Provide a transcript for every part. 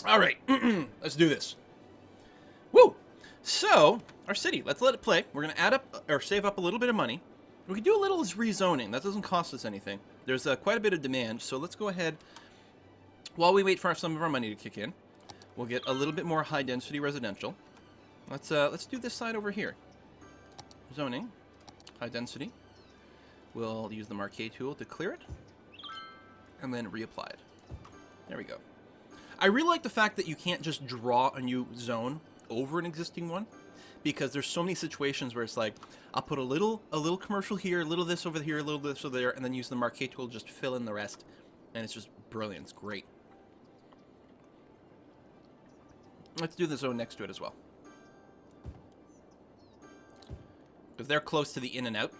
All right, let's do this. Woo! So, our city, let's let it play. We're going to add up, or save up a little bit of money. We can do a little rezoning. That doesn't cost us anything. There's quite a bit of demand, so let's go ahead. While we wait for some of our money to kick in, we'll get a little bit more high-density residential. Let's do this side over here. Zoning, high-density. We'll use the marquee tool to clear it, and then reapply it. There we go. I really like the fact that you can't just draw a new zone over an existing one, because there's so many situations where it's like, I'll put a little commercial here, a little this over here, a little this over there, and then use the marquee tool to just fill in the rest, and it's just brilliant. It's great. Let's do the zone next to it as well, because they're close to the in and out.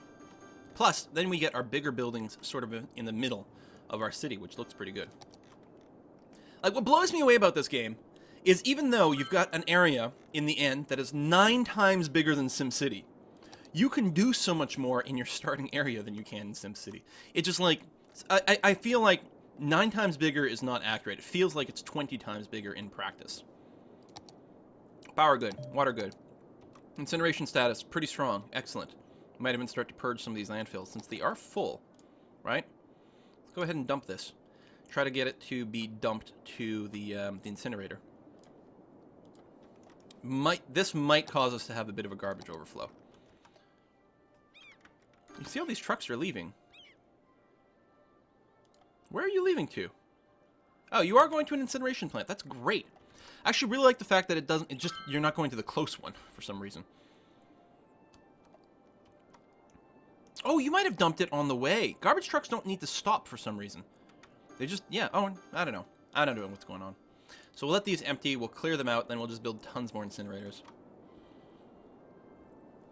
Plus, then we get our bigger buildings sort of in the middle of our city, which looks pretty good. Like, what blows me away about this game is even though you've got an area in the end that is 9 times bigger than SimCity, you can do so much more in your starting area than you can in SimCity. It just like, I feel like 9 times bigger is not accurate. It feels like it's 20 times bigger in practice. Power good, water good. Incineration status, pretty strong, excellent. Might even start to purge some of these landfills since they are full, right? Let's go ahead and dump this. Try to get it to be dumped to the incinerator. This might cause us to have a bit of a garbage overflow. You see all these trucks are leaving. Where are you leaving to? Oh, you are going to an incineration plant. That's great. I actually really like the fact that you're not going to the close one for some reason. Oh, you might have dumped it on the way. Garbage trucks don't need to stop for some reason. They just, yeah, oh, I don't know. I don't know what's going on. So we'll let these empty, we'll clear them out, then we'll just build tons more incinerators.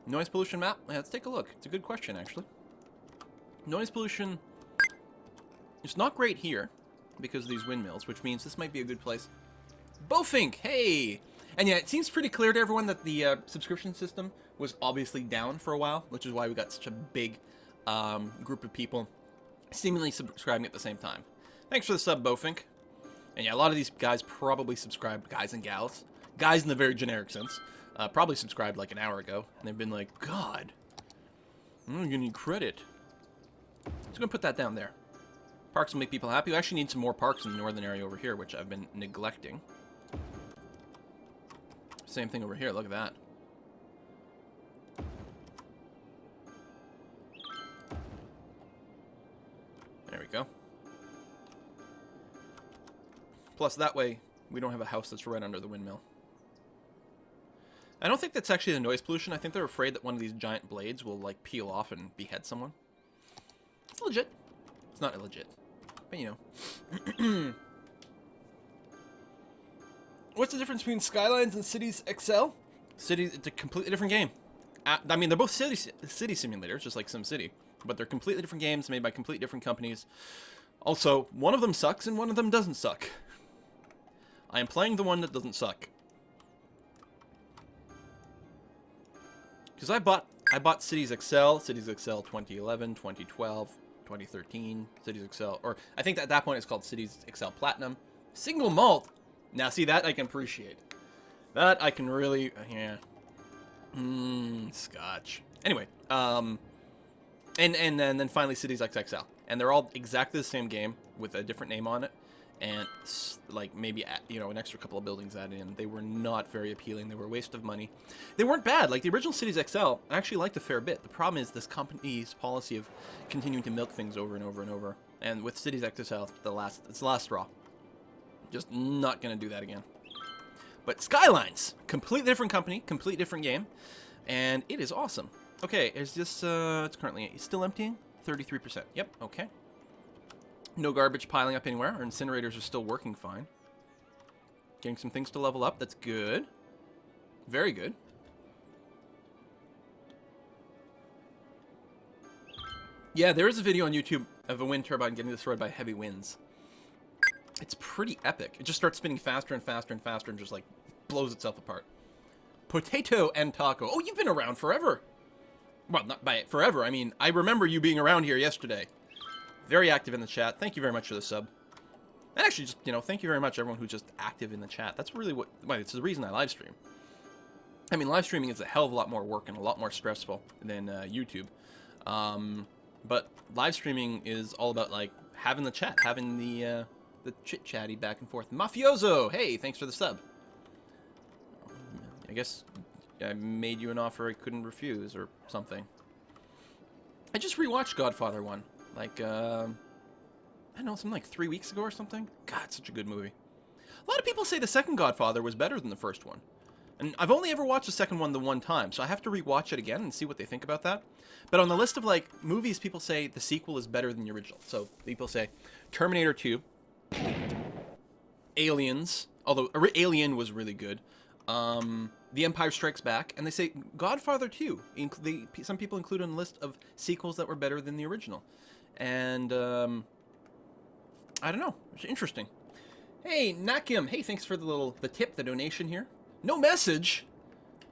Noise pollution map? Yeah, let's take a look. It's a good question, actually. Noise pollution, it's not great here because of these windmills, which means this might be a good place. Bofink, hey! And yeah, it seems pretty clear to everyone that the subscription system was obviously down for a while, which is why we got such a big group of people seemingly subscribing at the same time. Thanks for the sub, Bofink. And yeah, a lot of these guys probably subscribed, guys and gals, guys in the very generic sense, probably subscribed like an hour ago, and they've been like, God, I'm gonna need credit. Just gonna put that down there. Parks will make people happy. We actually need some more parks in the northern area over here, which I've been neglecting. Same thing over here, look at that. There we go. Plus, that way, we don't have a house that's right under the windmill. I don't think that's actually the noise pollution. I think they're afraid that one of these giant blades will, like, peel off and behead someone. It's legit. It's not illegit. But, you know. What's the difference between Skylines and Cities XL? Cities, it's a completely different game. I mean, they're both city simulators, just like SimCity. But they're completely different games made by completely different companies. Also, one of them sucks and one of them doesn't suck. I am playing the one that doesn't suck. Because I bought Cities XL 2011, 2012, 2013, Cities XL, or I think at that point it's called Cities XL Platinum. Single malt. Now see, that I can appreciate. That I can really, yeah. Scotch. Anyway, and then finally Cities XXL. And they're all exactly the same game with a different name on it. And, like, maybe, you know, an extra couple of buildings added in. They were not very appealing. They were a waste of money. They weren't bad. Like, the original Cities XL, I actually liked a fair bit. The problem is this company's policy of continuing to milk things over and over and over. And with Cities XXL, it's the last straw. Just not going to do that again. But Skylines, completely different company, completely different game. And it is awesome. Okay, is this, it's currently still emptying? 33%. Yep, okay. No garbage piling up anywhere. Our incinerators are still working fine. Getting some things to level up. That's good. Very good. Yeah, there is a video on YouTube of a wind turbine getting destroyed by heavy winds. It's pretty epic. It just starts spinning faster and faster and faster and just, like, blows itself apart. Potato and taco. Oh, you've been around forever. Well, not by forever. I mean, I remember you being around here yesterday. Very active in the chat. Thank you very much for the sub. And actually, just, you know, thank you very much, everyone who's just active in the chat. That's really what, well, it's the reason I live stream. I mean, live streaming is a hell of a lot more work and a lot more stressful than YouTube. But live streaming is all about, like, having the chat, having the chit-chatty back and forth. Mafioso! Hey, thanks for the sub. I guess I made you an offer I couldn't refuse, or something. I just rewatched Godfather 1. Like, I don't know, something like 3 weeks ago or something. God, such a good movie. A lot of people say the second Godfather was better than the first one. And I've only ever watched the second one the one time, so I have to rewatch it again and see what they think about that. But on the list of, like, movies, people say the sequel is better than the original. So people say Terminator 2, Aliens, although Alien was really good, The Empire Strikes Back, and they say Godfather 2. Some people include on the list of sequels that were better than the original. And, I don't know. It's interesting. Hey, Nakim. Hey, thanks for the tip, the donation here. No message?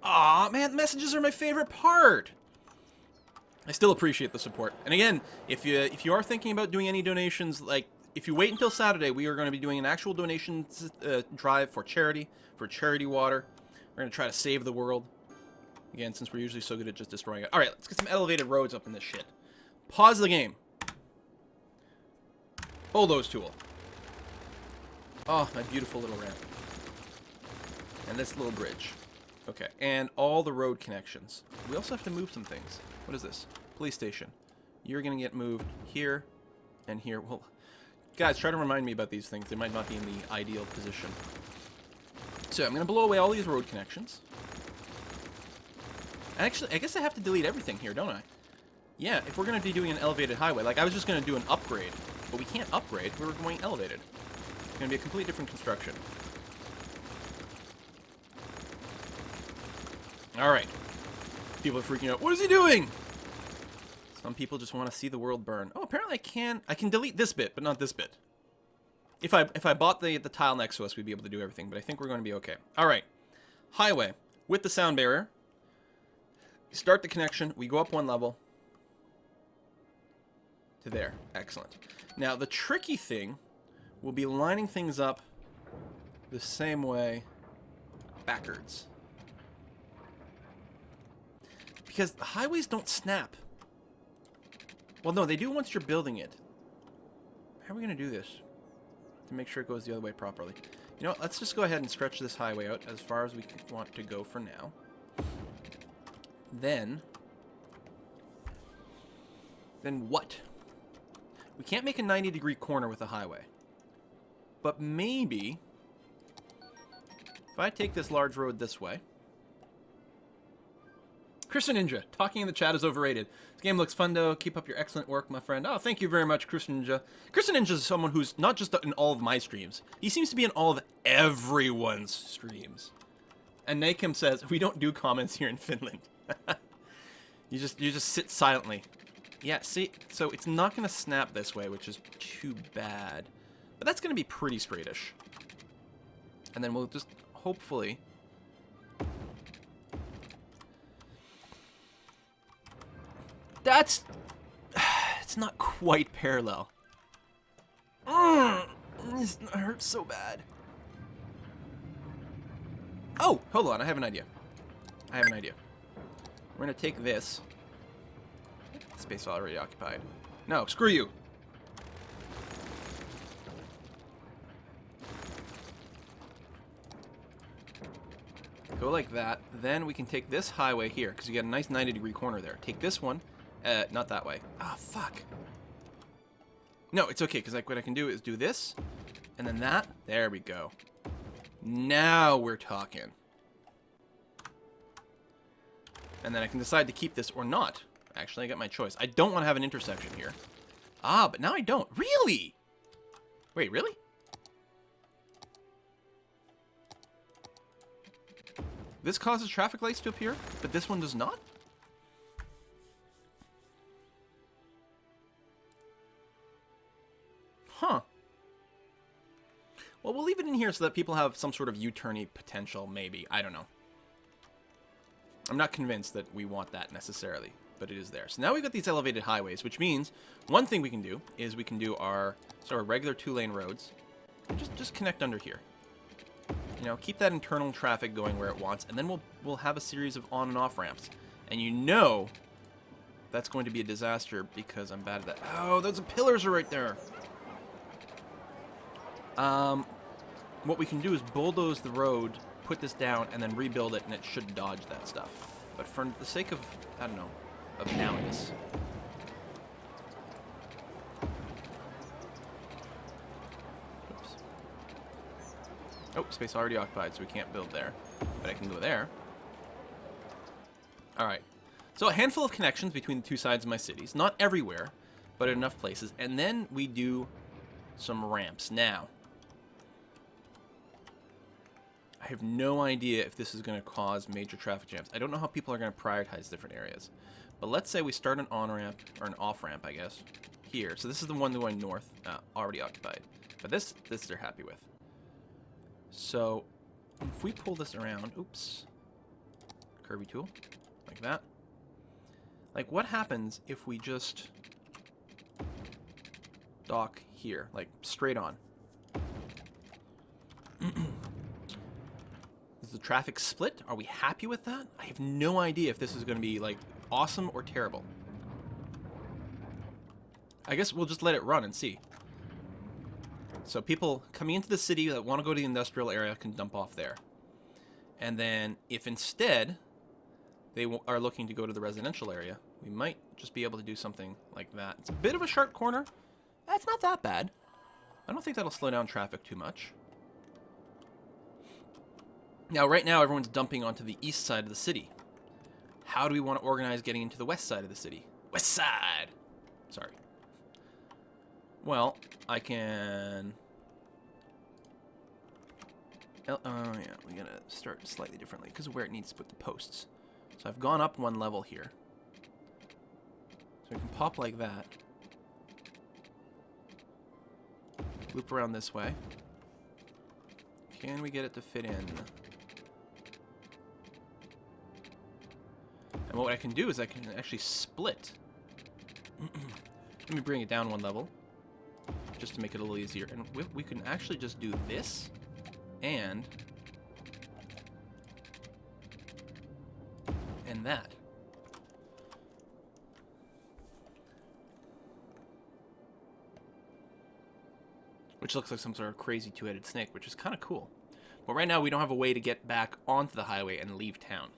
Aw, man, messages are my favorite part. I still appreciate the support. And again, if you are thinking about doing any donations, like, if you wait until Saturday, we are going to be doing an actual donation drive for charity water. We're going to try to save the world. Again, since we're usually so good at just destroying it. All right, let's get some elevated roads up in this shit. Pause the game. Bulldoze tool. Oh, my beautiful little ramp. And this little bridge. Okay, and all the road connections. We also have to move some things. What is this? Police station. You're going to get moved here and here. Well, guys, try to remind me about these things. They might not be in the ideal position. So I'm going to blow away all these road connections. Actually, I guess I have to delete everything here, don't I? Yeah, if we're going to be doing an elevated highway, like I was just going to do an upgrade, but we can't upgrade. We're going elevated. It's going to be a completely different construction. All right. People are freaking out. What is he doing? Some people just want to see the world burn. Oh, apparently I can delete this bit, but not this bit. If I bought the tile next to us, we'd be able to do everything, but I think we're going to be okay. All right. Highway with the sound barrier. You start the connection. We go up one level to there. Excellent. Now, the tricky thing will be lining things up the same way backwards. Because the highways don't snap. Well, no, they do once you're building it. How are we going to do this to make sure it goes the other way properly? You know what? Let's just go ahead and stretch this highway out as far as we want to go for now. Then what? We can't make a 90-degree corner with a highway. But maybe if I take this large road this way. Christian Ninja, talking in the chat is overrated. This game looks fun, though. Keep up your excellent work, my friend. Oh, thank you very much, Christian Ninja. Christian Ninja is someone who's not just in all of my streams. He seems to be in all of everyone's streams. And Nakim says, we don't do comments here in Finland. You just sit silently. Yeah, see? So it's not going to snap this way, which is too bad. But that's going to be pretty straightish. And then we'll just, hopefully... That's... It's not quite parallel. This hurts so bad. Oh, hold on. I have an idea. We're going to take this. Space already occupied. No, screw you. Go like that. Then we can take this highway here, because you got a nice 90-degree corner there. Take this one. Not that way. Ah, fuck. No, it's okay, because like what I can do is do this, and then that. There we go. Now we're talking. And then I can decide to keep this or not. Actually, I got my choice. I don't want to have an intersection here. Ah, but now I don't. Really? Wait, really? This causes traffic lights to appear, but this one does not? Huh. Well, we'll leave it in here so that people have some sort of U-turny potential, maybe. I don't know. I'm not convinced that we want that necessarily, but it is there. So now we've got these elevated highways, which means one thing we can do is we can do our sort of regular two-lane roads, And just connect under here. You know, keep that internal traffic going where it wants, and then we'll have a series of on and off ramps. And you know that's going to be a disaster because I'm bad at that. Oh, those pillars are right there. What we can do is bulldoze the road, put this down, and then rebuild it, and it should dodge that stuff. But for the sake of, I don't know, of nowness. Oops. Oh, space already occupied, so we can't build there. But I can go there. Alright. So a handful of connections between the two sides of my cities. Not everywhere, but in enough places. And then we do some ramps. Now, I have no idea if this is going to cause major traffic jams. I don't know how people are going to prioritize different areas. But let's say we start an on-ramp, or an off-ramp, I guess, here. So this is the one going north, already occupied. But this they're happy with. So if we pull this around, oops, curvy tool, like that. Like, what happens if we just dock here, like straight on? Is the traffic split? Are we happy with that? I have no idea if this is going to be like awesome or terrible. I guess we'll just let it run and see. So people coming into the city that want to go to the industrial area can dump off there. And then if instead they are looking to go to the residential area, we might just be able to do something like that. It's a bit of a sharp corner. That's not that bad. I don't think that'll slow down traffic too much. Now, right now, everyone's dumping onto the east side of the city. How do we want to organize getting into the west side of the city? West side! Sorry. Well, I can... Oh, yeah, we gotta start slightly differently because of where it needs to put the posts. So I've gone up one level here. So we can pop like that. Loop around this way. Can we get it to fit in? And what I can do is I can actually split. Let me bring it down one level, just to make it a little easier. And we can actually just do this, and that. Which looks like some sort of crazy two-headed snake, which is kind of cool. But right now we don't have a way to get back onto the highway and leave town.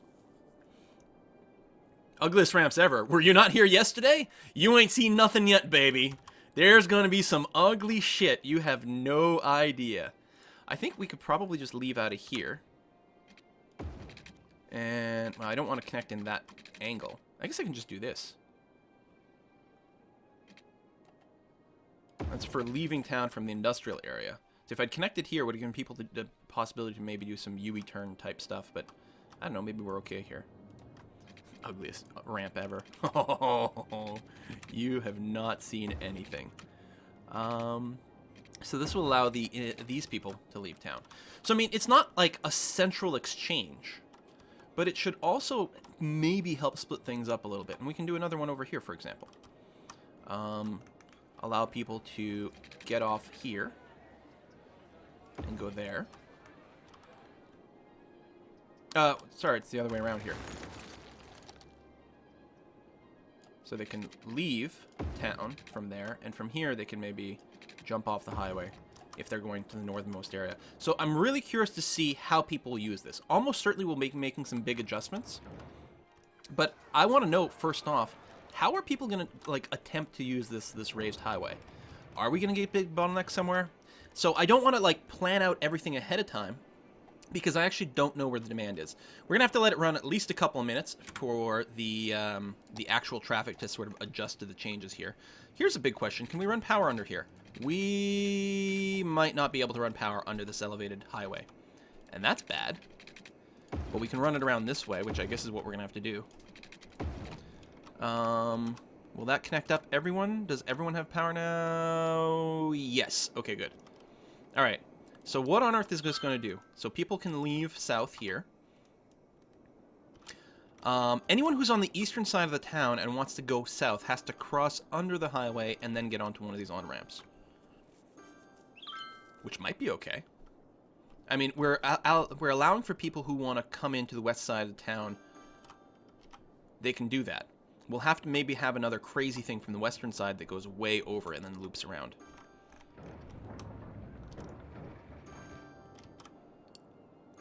Ugliest ramps ever. Were you not here yesterday? You ain't seen nothing yet, baby. There's gonna be some ugly shit. You have no idea. I think we could probably just leave out of here. And, well, I don't want to connect in that angle. I guess I can just do this. That's for leaving town from the industrial area. So if I'd connected here, it would have given people the possibility to maybe do some U-turn type stuff, but I don't know, maybe we're okay here. Ugliest ramp ever. You have not seen anything. So this will allow these people to leave town. So, I mean, it's not like a central exchange, but it should also maybe help split things up a little bit. And we can do another one over here, for example. Allow people to get off here and go there. Sorry, it's the other way around here. So they can leave town from there, and from here they can maybe jump off the highway if they're going to the northernmost area. So I'm really curious to see how people use this. Almost certainly we'll be making some big adjustments. But I want to know, first off, how are people going to like attempt to use this raised highway? Are we going to get big bottlenecks somewhere? So I don't want to like plan out everything ahead of time, because I actually don't know where the demand is. We're gonna have to let it run at least a couple of minutes for the actual traffic to sort of adjust to the changes here. Here's a big question: can we run power under here? We might not be able to run power under this elevated highway, and that's bad. But we can run it around this way, which I guess is what we're gonna have to do. Will that connect up everyone? Does everyone have power now? Yes. Okay, good. All right. So what on earth is this going to do? So people can leave south here. Anyone who's on the eastern side of the town and wants to go south has to cross under the highway and then get onto one of these on-ramps. which might be okay. I mean, we're allowing for people who want to come into the west side of town. They can do that. We'll have to maybe have another crazy thing from the western side that goes way over and then loops around.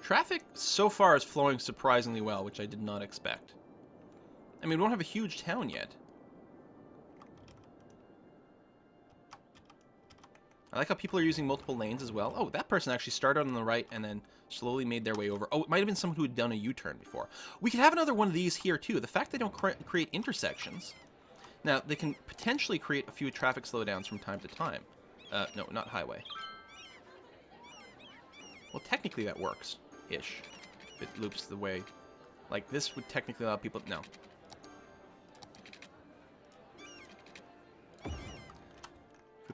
Traffic so far is flowing surprisingly well, which I did not expect. I mean, we don't have a huge town yet. I like how people are using multiple lanes as well. Oh, that person actually started on the right and then slowly made their way over. Oh, it might have been someone who had done a U-turn before. We could have another one of these here, too. The fact they don't create intersections. Now, they can potentially create a few traffic slowdowns from time to time. No, not highway. Well, technically that works-ish. If it loops the way. Like, this would technically allow people... No.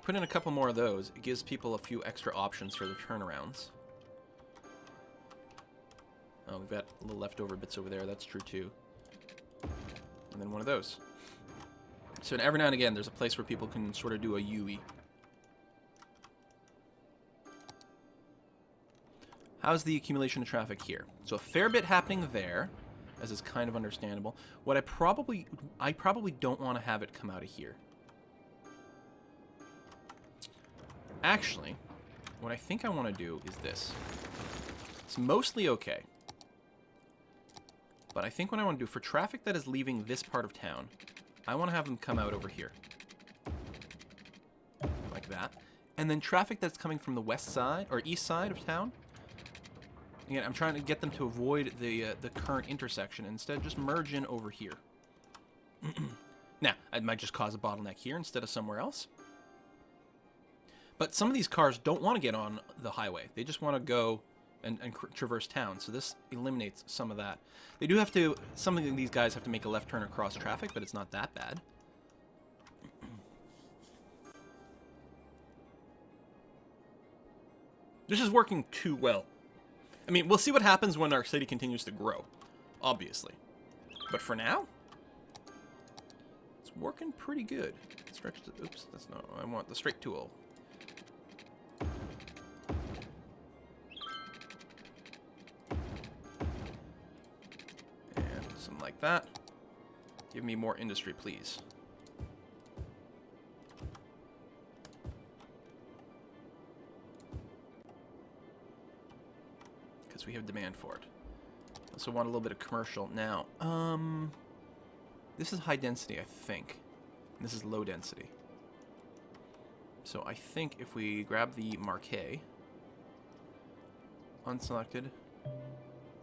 Put in a couple more of those, it gives people a few extra options for their turnarounds. Oh, we've got a little leftover bits over there, that's true too. And then one of those. So every now and again, there's a place where people can sort of do a UE. How's the accumulation of traffic here? So a fair bit happening there, as is kind of understandable. What I probably don't want to have it come out of here. Actually, what I think I want to do is this. It's mostly okay. But I think what I want to do for traffic that is leaving this part of town, I want to have them come out over here. Like that. And then traffic that's coming from the west side, or east side of town. Again, I'm trying to get them to avoid the current intersection and instead just merge in over here. Now, it might just cause a bottleneck here instead of somewhere else. But some of these cars don't want to get on the highway. They just want to go and traverse town. So this eliminates some of that. They do have to... Some of these guys have to make a left turn across traffic, but it's not that bad. This is working too well. I mean, we'll see what happens when our city continues to grow. Obviously. But for now... It's working pretty good. Stretch the... Oops, that's not... I want the straight tool. Like that. Give me more industry, please. Because we have demand for it. Also want a little bit of commercial. Now, this is high density, I think. And this is low density. So I think if we grab the marquee, unselected,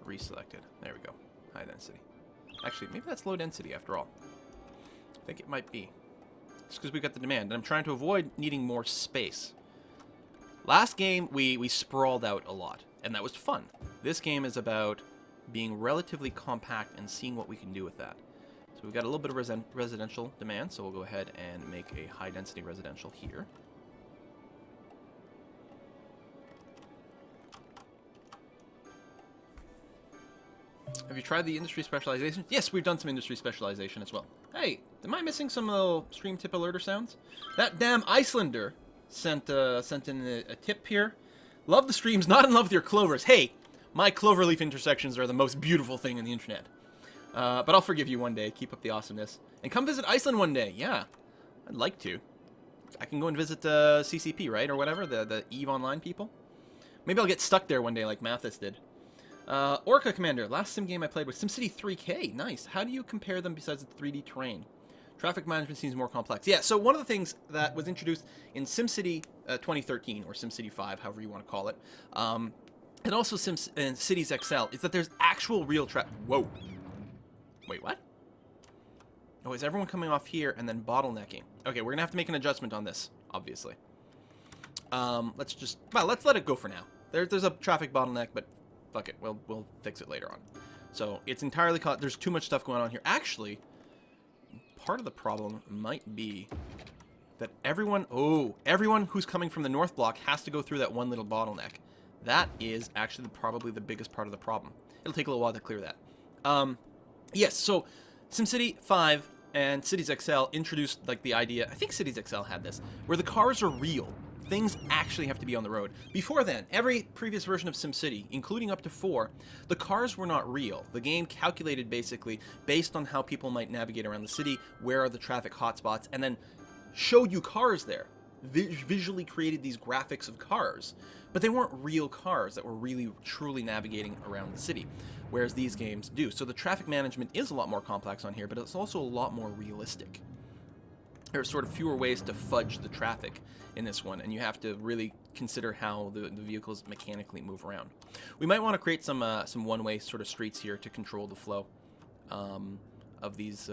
reselected. There we go. High density. Actually, maybe that's low density after all. I think it might be. It's because we got the demand. And I'm trying to avoid needing more space. Last game, we sprawled out a lot. And that was fun. This game is about being relatively compact and seeing what we can do with that. So we've got a little bit of residential demand. So we'll go ahead and make a high density residential here. Have you tried the industry specialization? Yes, we've done some industry specialization as well. Hey, am I missing some little stream tip alerter sounds? That damn Icelander sent in a tip here. Love the streams, not in love with your clovers. Hey, my cloverleaf intersections are the most beautiful thing on the internet. But I'll forgive you one day. Keep up the awesomeness. And come visit Iceland one day. Yeah, I'd like to. I can go and visit CCP, right? Or whatever, the EVE Online people. Maybe I'll get stuck there one day like Mathis did. Orca Commander, last sim game I played was SimCity 3K. Nice. How do you compare them besides the 3D terrain? Traffic management seems more complex. Yeah, so one of the things that was introduced in SimCity 2013, or SimCity 5, however you want to call it, and also Cities XL, is that there's actual real traffic. Whoa. Wait, what? Oh, is everyone coming off here and then bottlenecking? Okay, we're going to have to make an adjustment on this, obviously. Let's let it go for now. There's a traffic bottleneck, but fuck it, we'll fix it later on. So it's entirely there's too much stuff going on here. Actually, part of the problem might be that everyone who's coming from the north block has to go through that one little bottleneck. That is actually probably the biggest part of the problem. It'll take a little while to clear that. Yes, so SimCity 5 and Cities XL introduced like the idea, I think Cities XL had this, where the cars are real. things actually have to be on the road. Before then, every previous version of SimCity, including up to 4, the cars were not real. The game calculated basically based on how people might navigate around the city, where are the traffic hotspots, and then showed you cars there. Visually created these graphics of cars, but they weren't real cars that were really truly navigating around the city, whereas these games do. So the traffic management is a lot more complex on here, but it's also a lot more realistic. There are sort of fewer ways to fudge the traffic in this one, and you have to really consider how the vehicles mechanically move around. We might want to create some one-way sort of streets here to control the flow of these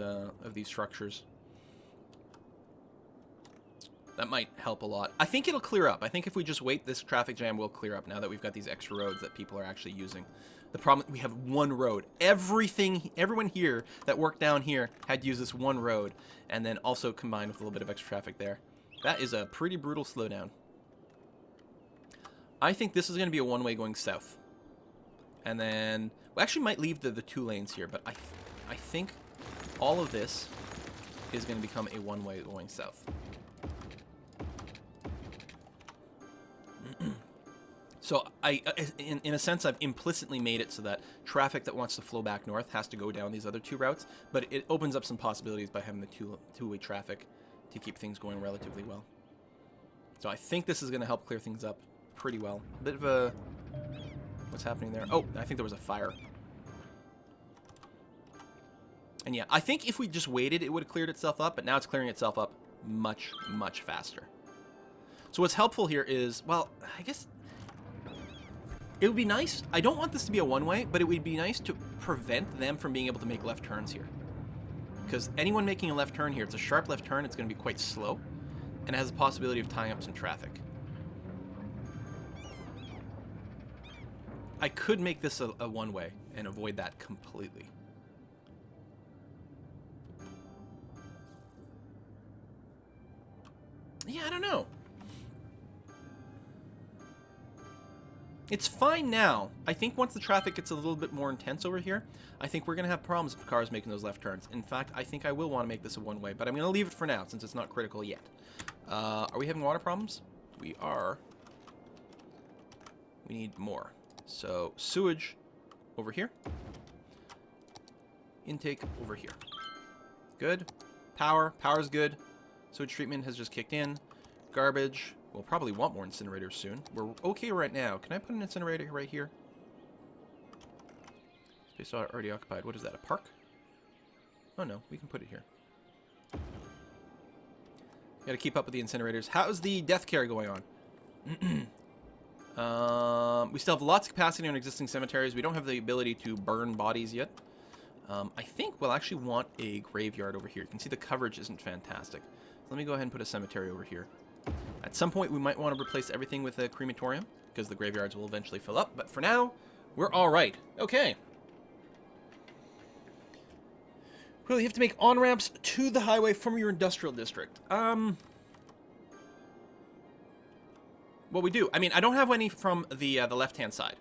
structures. That might help a lot. I think it'll clear up. I think if we just wait, this traffic jam will clear up now that we've got these extra roads that people are actually using. The problem, we have one road. Everyone here that worked down here had to use this one road, and then also combined with a little bit of extra traffic there. That is a pretty brutal slowdown. I think this is going to be a one-way going south. And then, we actually might leave the 2 lanes here, but I think all of this is going to become a one-way going south. So in a sense, I've implicitly made it so that traffic that wants to flow back north has to go down these other 2 routes, but it opens up some possibilities by having the two-way traffic to keep things going relatively well. So I think this is going to help clear things up pretty well. A bit of a... What's happening there? Oh, I think there was a fire. And yeah, I think if we just waited, it would have cleared itself up, but now it's clearing itself up much, much faster. So what's helpful here is, well, I guess... It would be nice, I don't want this to be a one-way, but it would be nice to prevent them from being able to make left turns here. Because anyone making a left turn here, it's a sharp left turn, it's going to be quite slow, and it has the possibility of tying up some traffic. I could make this a one-way and avoid that completely. Yeah, I don't know. It's fine now. I think once the traffic gets a little bit more intense over here, I think we're going to have problems with cars making those left turns. In fact, I think I will want to make this a one-way, but I'm going to leave it for now since it's not critical yet. Are we having water problems? We are. We need more. So, sewage over here. Intake over here. Good. Power. Power's good. Sewage treatment has just kicked in. Garbage. We'll probably want more incinerators soon. We're okay right now. Can I put an incinerator right here? Space already occupied. What is that, a park? Oh no, we can put it here. Gotta keep up with the incinerators. How's the death care going on? We still have lots of capacity on existing cemeteries. We don't have the ability to burn bodies yet. I think we'll actually want a graveyard over here. You can see the coverage isn't fantastic. So let me go ahead and put a cemetery over here. At some point, we might want to replace everything with a crematorium, because the graveyards will eventually fill up. But for now, we're all right. Okay. Well, you have to make on-ramps to the highway from your industrial district. Well, we do. I mean, I don't have any from the left-hand side.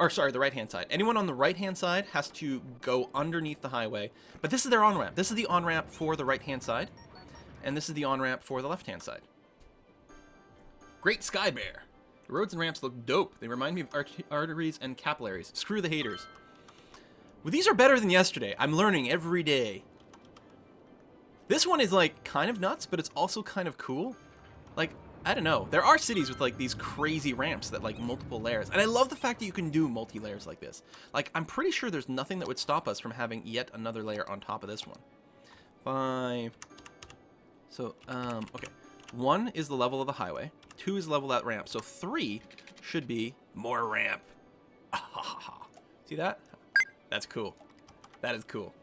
Or, sorry, the right-hand side. Anyone on the right-hand side has to go underneath the highway. But this is their on-ramp. This is the on-ramp for the right-hand side. And this is the on-ramp for the left-hand side. Great Sky Bear. The roads and ramps look dope. They remind me of arteries and capillaries. Screw the haters. Well, these are better than yesterday. I'm learning every day. This one is, like, kind of nuts, but it's also kind of cool. Like, I don't know. There are cities with, like, these crazy ramps that, like, multiple layers. And I love the fact that you can do multi-layers like this. Like, I'm pretty sure there's nothing that would stop us from having yet another layer on top of this one. 5. So, okay. 1 is the level of the highway. 2 is the level of that ramp. So 3 should be more ramp. See that? That's cool. That is cool.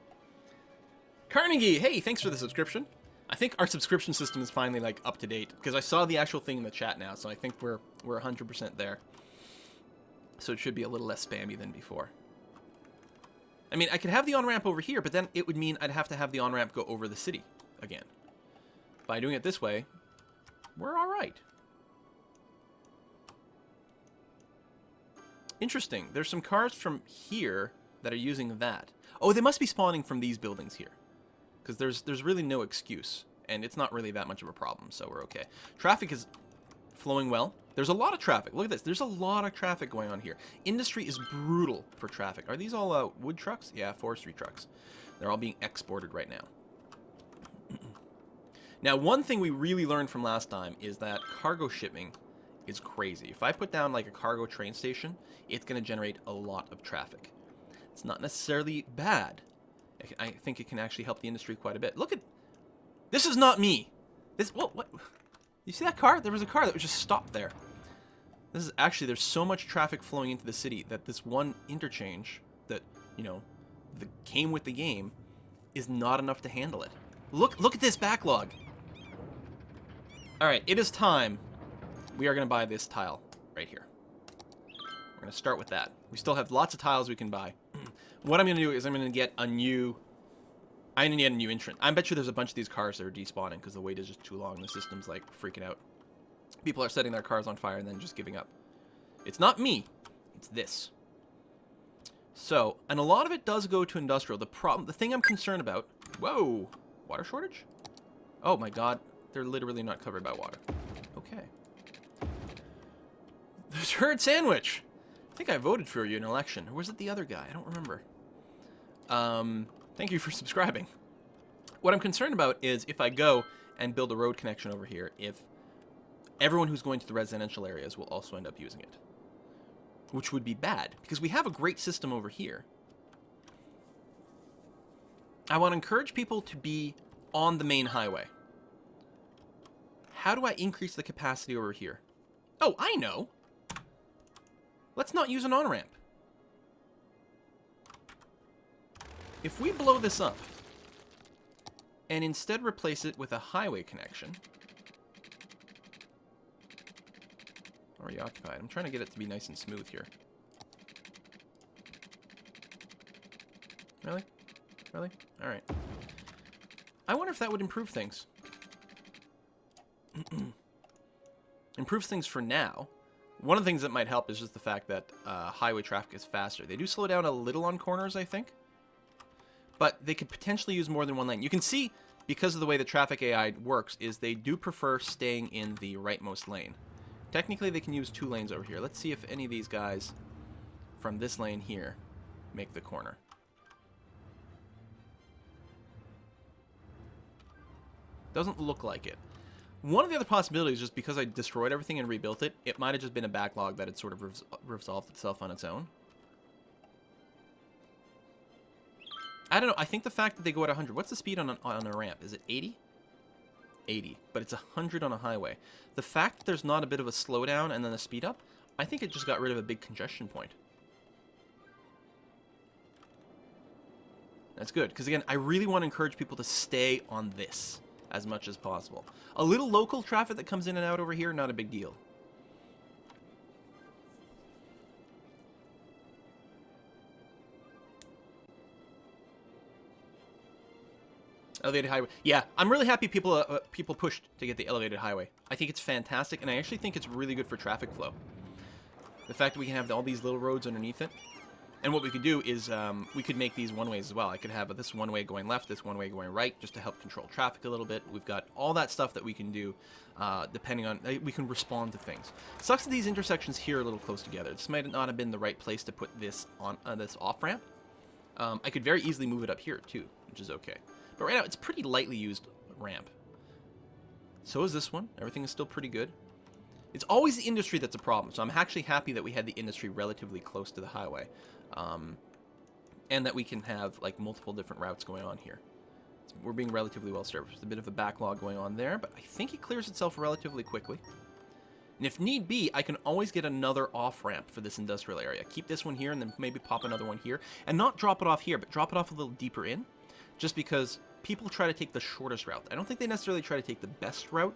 Carnegie, hey, thanks for the subscription. I think our subscription system is finally, like, up to date, because I saw the actual thing in the chat now, so I think we're 100% there. So it should be a little less spammy than before. I mean, I could have the on-ramp over here, but then it would mean I'd have to have the on-ramp go over the city again. By doing it this way, we're all right. Interesting. There's some cars from here that are using that. Oh, they must be spawning from these buildings here. Because there's really no excuse. And it's not really that much of a problem, so we're okay. Traffic is flowing well. There's a lot of traffic. Look at this. There's a lot of traffic going on here. Industry is brutal for traffic. Are these all wood trucks? Yeah, forestry trucks. They're all being exported right now. Now, one thing we really learned from last time is that cargo shipping is crazy. If I put down like a cargo train station, it's going to generate a lot of traffic. It's not necessarily bad. I think it can actually help the industry quite a bit. Look at... This is not me. This... What? You see that car? There was a car that was just stopped there. This is actually... There's so much traffic flowing into the city that this one interchange that, you know, that came with the game is not enough to handle it. Look at this backlog. Alright, it is time. We are going to buy this tile right here. We're going to start with that. We still have lots of tiles we can buy. What I'm going to do is I'm going to get a new... I'm going to get a new entrant. I bet you there's a bunch of these cars that are despawning because the wait is just too long. The system's like freaking out. People are setting their cars on fire and then just giving up. It's not me. It's this. So, and a lot of it does go to industrial. The thing I'm concerned about... Whoa! Water shortage? Oh my god. They're literally not covered by water. Okay. There's Herd Sandwich! I think I voted for you in an election. Or was it the other guy? I don't remember. Thank you for subscribing. What I'm concerned about is if I go and build a road connection over here, if everyone who's going to the residential areas will also end up using it. Which would be bad, because we have a great system over here. I want to encourage people to be on the main highway. How do I increase the capacity over here? Oh, I know! Let's not use an on-ramp. If we blow this up, and instead replace it with a highway connection... Already occupied. I'm trying to get it to be nice and smooth here. Really? Really? Alright. I wonder if that would improve things. Improves things for now. One of the things that might help is just the fact that highway traffic is faster. They do slow down a little on corners, I think. But they could potentially use more than one lane. You can see, because of the way the traffic AI works, is they do prefer staying in the rightmost lane. Technically, they can use 2 lanes over here. Let's see if any of these guys from this lane here make the corner. Doesn't look like it. One of the other possibilities, just because I destroyed everything and rebuilt it, it might have just been a backlog that had sort of resolved itself on its own. I don't know. I think the fact that they go at 100... What's the speed on a ramp? Is it 80? 80. But it's 100 on a highway. The fact that there's not a bit of a slowdown and then a speed up, I think it just got rid of a big congestion point. That's good. Because again, I really want to encourage people to stay on this as much as possible. A little local traffic that comes in and out over here, not a big deal. Elevated highway. Yeah, I'm really happy people pushed to get the elevated highway. I think it's fantastic, and I actually think it's really good for traffic flow. The fact that we can have all these little roads underneath it. And what we could do is we could make these one-ways as well. I could have this one way going left, this one way going right, just to help control traffic a little bit. We've got all that stuff that we can do depending on... we can respond to things. Sucks that these intersections here are a little close together. This might not have been the right place to put this on this off-ramp. I could very easily move it up here, too, which is okay. But right now, it's pretty lightly used ramp. So is this one. Everything is still pretty good. It's always the industry that's a problem, so I'm actually happy that we had the industry relatively close to the highway. And that we can have, like, multiple different routes going on here. We're being relatively well served. There's a bit of a backlog going on there, but I think it clears itself relatively quickly. And if need be, I can always get another off-ramp for this industrial area. Keep this one here and then maybe pop another one here. And not drop it off here, but drop it off a little deeper in. Just because people try to take the shortest route. I don't think they necessarily try to take the best route,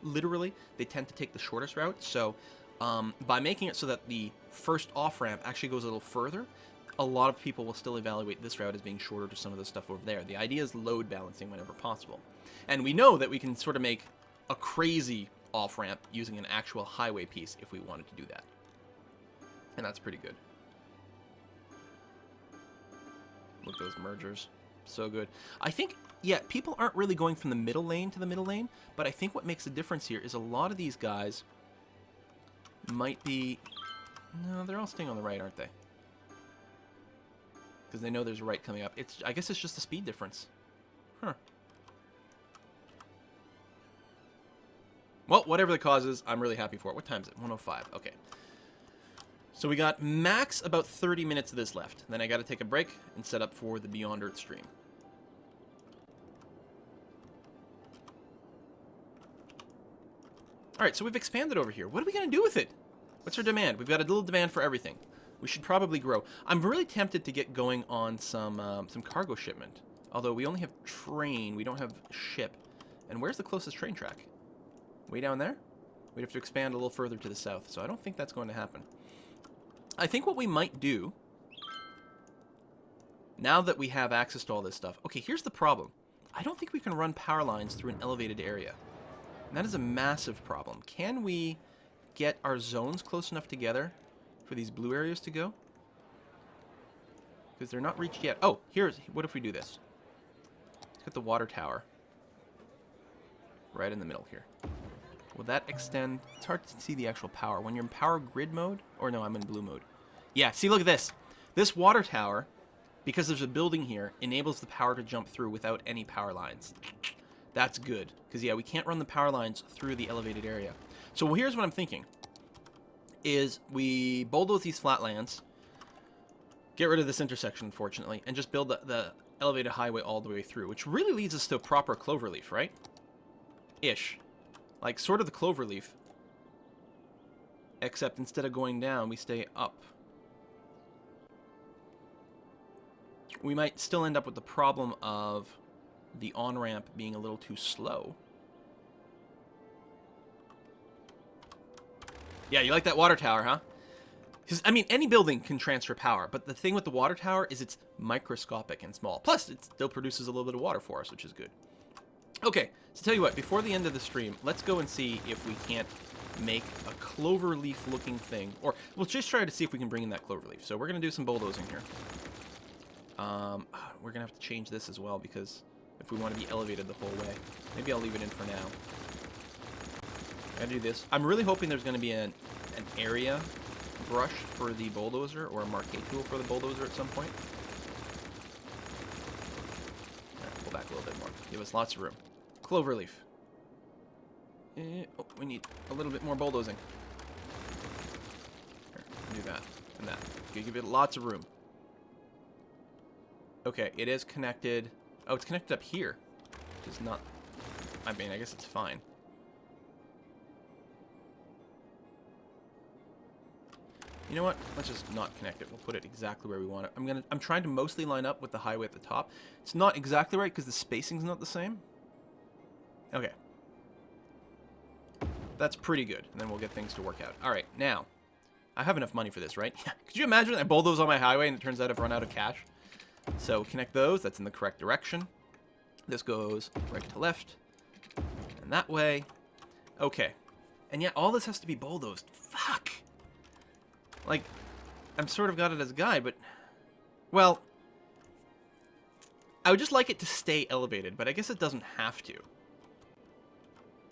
literally. They tend to take the shortest route. So by making it so that the first off-ramp actually goes a little further, a lot of people will still evaluate this route as being shorter to some of the stuff over there. The idea is load balancing whenever possible. And we know that we can sort of make a crazy off-ramp using an actual highway piece if we wanted to do that. And that's pretty good. Look at those mergers. So good. I think, yeah, people aren't really going from the middle lane to the middle lane, but I think what makes a difference here is a lot of these guys might be... No, they're all staying on the right, aren't they? Because they know there's a right coming up. I guess it's just a speed difference. Huh. Well, whatever the cause is, I'm really happy for it. What time is it? 1:05. Okay. So we got max about 30 minutes of this left. Then I got to take a break and set up for the Beyond Earth stream. Alright, so we've expanded over here. What are we going to do with it? What's our demand? We've got a little demand for everything. We should probably grow. I'm really tempted to get going on some cargo shipment. Although we only have train, we don't have ship. And where's the closest train track? Way down there? We'd have to expand a little further to the south, so I don't think that's going to happen. I think what we might do, now that we have access to all this stuff... Okay, here's the problem. I don't think we can run power lines through an elevated area. And that is a massive problem. Can we get our zones close enough together for these blue areas to go? Because they're not reached yet. Oh, what if we do this? Let's get the water tower right in the middle here. Will that extend? It's hard to see the actual power. When you're in power grid mode, or no, I'm in blue mode. Yeah, see, look at this. This water tower, because there's a building here, enables the power to jump through without any power lines. That's good. Because, yeah, we can't run the power lines through the elevated area. So here's what I'm thinking. Is we bulldoze these flatlands, get rid of this intersection, unfortunately, and just build the elevated highway all the way through, which really leads us to a proper cloverleaf, right? Ish. Like, sort of the cloverleaf. Except instead of going down, we stay up. We might still end up with the problem of the on-ramp being a little too slow. Yeah, you like that water tower, huh? Because, I mean, any building can transfer power, but the thing with the water tower is it's microscopic and small. Plus, it still produces a little bit of water for us, which is good. Okay, so tell you what, before the end of the stream, let's go and see if we can't make a cloverleaf-looking thing. Or, we'll just try to see if we can bring in that cloverleaf. So we're going to do some bulldozing here. We're going to have to change this as well, because if we want to be elevated the whole way. Maybe I'll leave it in for now. I gotta do this. I'm really hoping there's going to be an area brush for the bulldozer, or a marquee tool for the bulldozer at some point. Alright, pull back a little bit more. Give us lots of room. Cloverleaf. Oh, we need a little bit more bulldozing. Here, do that and that. Give it lots of room. Okay, it is connected. Oh, it's connected up here. Which is not... I mean, I guess it's fine. You know what? Let's just not connect it. We'll put it exactly where we want it. I'm trying to mostly line up with the highway at the top. It's not exactly right because the spacing's not the same. Okay. That's pretty good. And then we'll get things to work out. All right, now. I have enough money for this, right? Could you imagine I bulldoze on my highway and it turns out I've run out of cash? So connect those. That's in the correct direction. This goes right to left. And that way. Okay. And yet all this has to be bulldozed. Fuck. Like, I'm sort of got it as a guide, but... Well, I would just like it to stay elevated, but I guess it doesn't have to.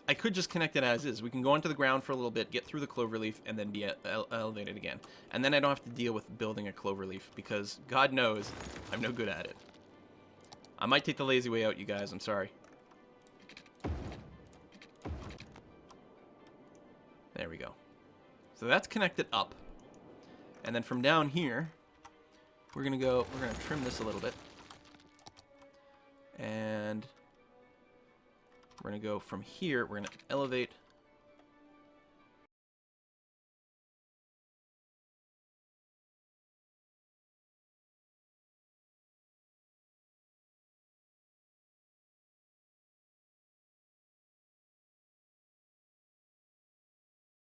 I could just connect it as is. We can go onto the ground for a little bit, get through the cloverleaf, and then be elevated again. And then I don't have to deal with building a cloverleaf, because God knows I'm no good at it. I might take the lazy way out, you guys. I'm sorry. There we go. So that's connected up. And then from down here, we're going to trim this a little bit. And we're going to go from here, we're going to elevate